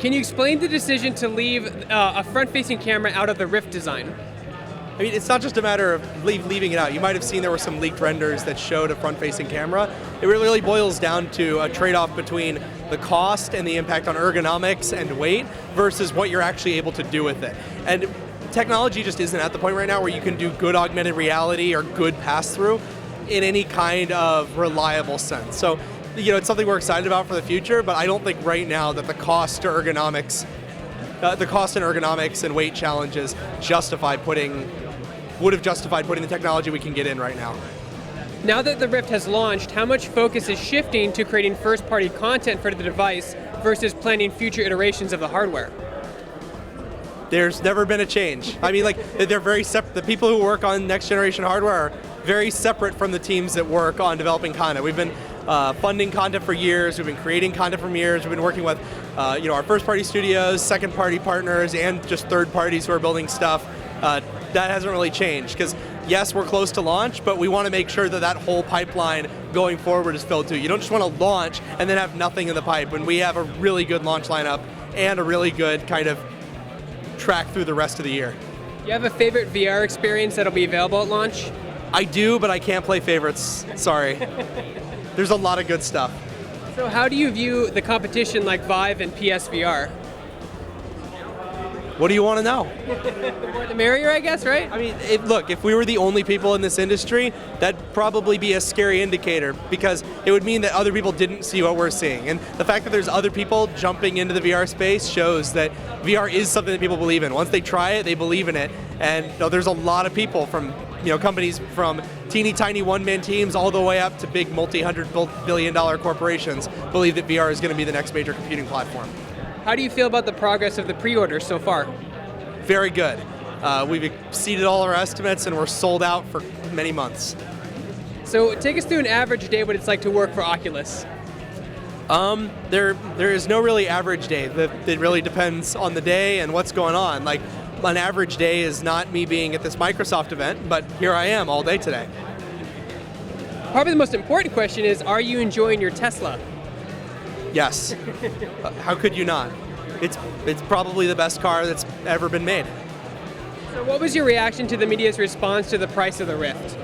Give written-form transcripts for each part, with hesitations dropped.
Can you explain the decision to leave a front-facing camera out of the Rift design? I mean, it's not just a matter of leaving it out. You might have seen there were some leaked renders that showed a front-facing camera. It really boils down to a trade-off between the cost and the impact on ergonomics and weight versus what you're actually able to do with it. And technology just isn't at the point right now where you can do good augmented reality or good pass-through in any kind of reliable sense. So, it's something we're excited about for the future, but I don't think right now that the cost and ergonomics and weight challenges would have justified putting the technology we can get in right now. Now that the Rift has launched, how much focus is shifting to creating first-party content for the device versus planning future iterations of the hardware? There's never been a change. I mean, they're very separate. The people who work on next-generation hardware are very separate from the teams that work on developing content. We've been funding content for years. We've been creating content for years. We've been working with our first-party studios, second-party partners, and just third parties who are building stuff. That hasn't really changed because, yes, we're close to launch, but we want to make sure that whole pipeline going forward is filled too. You don't just want to launch and then have nothing in the pipe. When we have a really good launch lineup and a really good kind of track through the rest of the year. You have a favorite VR experience that'll be available at launch? I do, but I can't play favorites. Sorry. There's a lot of good stuff. So how do you view the competition like Vive and PSVR? What do you want to know? The more the merrier, I guess, right? I mean, look, if we were the only people in this industry, that'd probably be a scary indicator because it would mean that other people didn't see what we're seeing. And the fact that there's other people jumping into the VR space shows that VR is something that people believe in. Once they try it, they believe in it. And there's a lot of people from companies from teeny tiny one-man teams all the way up to big multi-hundred-billion-dollar corporations believe that VR is going to be the next major computing platform. How do you feel about the progress of the pre-orders so far? Very good. We've exceeded all our estimates and we're sold out for many months. So take us through an average day what it's like to work for Oculus. There is no really average day. It really depends on the day and what's going on. Like, an average day is not me being at this Microsoft event, but here I am all day today. Probably the most important question is, are you enjoying your Tesla? Yes. How could you not? It's probably the best car that's ever been made. So what was your reaction to the media's response to the price of the Rift?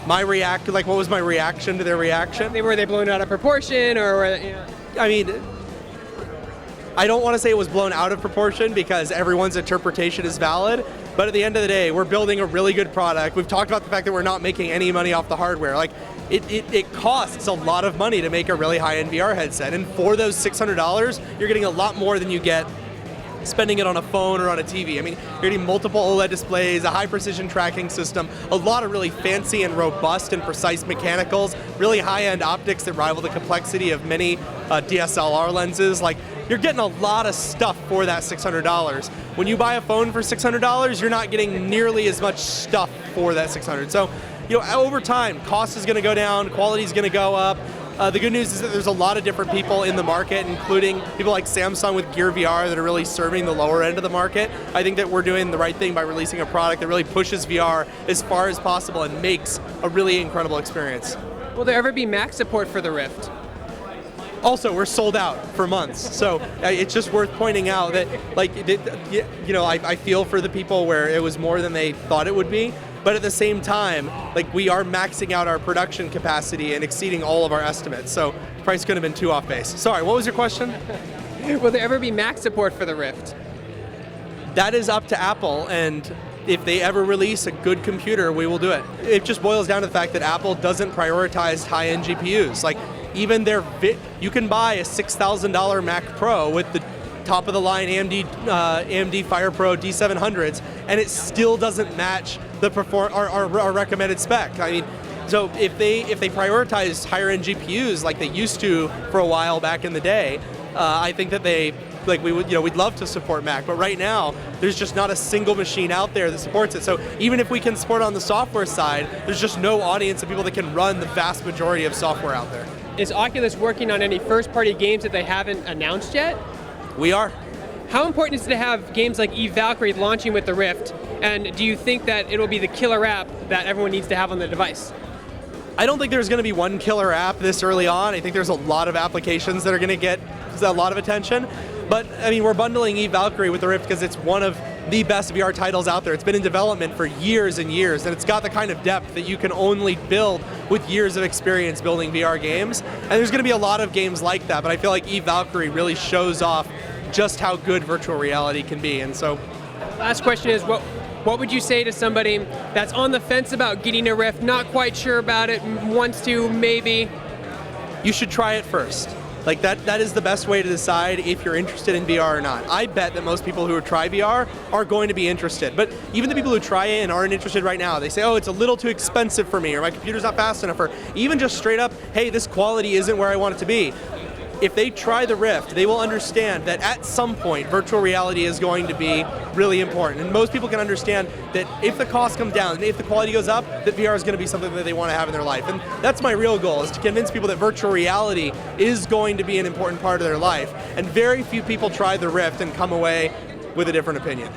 What was my reaction to their reaction? Were they blown out of proportion, or I mean, I don't want to say it was blown out of proportion because everyone's interpretation is valid, but at the end of the day, we're building a really good product. We've talked about the fact that we're not making any money off the hardware. It costs a lot of money to make a really high-end VR headset, and for those $600, you're getting a lot more than you get spending it on a phone or on a TV. I mean, you're getting multiple OLED displays, a high-precision tracking system, a lot of really fancy and robust and precise mechanicals, really high-end optics that rival the complexity of many DSLR lenses. You're getting a lot of stuff for that $600. When you buy a phone for $600, you're not getting nearly as much stuff for that $600. So, over time, cost is going to go down, quality is going to go up. The good news is that there's a lot of different people in the market, including people like Samsung with Gear VR that are really serving the lower end of the market. I think that we're doing the right thing by releasing a product that really pushes VR as far as possible and makes a really incredible experience. Will there ever be Mac support for the Rift? Also, we're sold out for months, so it's just worth pointing out that, I feel for the people where it was more than they thought it would be. But at the same time, we are maxing out our production capacity and exceeding all of our estimates. So the price couldn't have been too off base. Sorry, what was your question? Will there ever be Mac support for the Rift? That is up to Apple, and if they ever release a good computer, we will do it. It just boils down to the fact that Apple doesn't prioritize high-end GPUs. Even you can buy a $6,000 Mac Pro with the top-of-the-line AMD FirePro D700s, and it still doesn't match our recommended spec. I mean, so if they prioritize higher-end GPUs like they used to for a while back in the day, I think that we'd love to support Mac, but right now there's just not a single machine out there that supports it. So even if we can support it on the software side, there's just no audience of people that can run the vast majority of software out there. Is Oculus working on any first-party games that they haven't announced yet? We are. How important is it to have games like Eve Valkyrie launching with the Rift? And do you think that it will be the killer app that everyone needs to have on the device? I don't think there's going to be one killer app this early on. I think there's a lot of applications that are going to get a lot of attention. But I mean, we're bundling Valkyrie with the Rift because it's one of the best VR titles out there. It's been in development for years and years, and it's got the kind of depth that you can only build with years of experience building VR games. And there's going to be a lot of games like that, but I feel like Valkyrie really shows off just how good virtual reality can be. And so, last question is, what would you say to somebody that's on the fence about getting a Rift, not quite sure about it, wants to maybe? You should try it first. Like that is the best way to decide if you're interested in VR or not. I bet that most people who try VR are going to be interested. But even the people who try it and aren't interested right now, they say, oh, it's a little too expensive for me, or my computer's not fast enough, or even just straight up, hey, this quality isn't where I want it to be. If they try the Rift, they will understand that at some point, virtual reality is going to be really important. And most people can understand that if the cost comes down and if the quality goes up, that VR is going to be something that they want to have in their life. And that's my real goal, is to convince people that virtual reality is going to be an important part of their life. And very few people try the Rift and come away with a different opinion.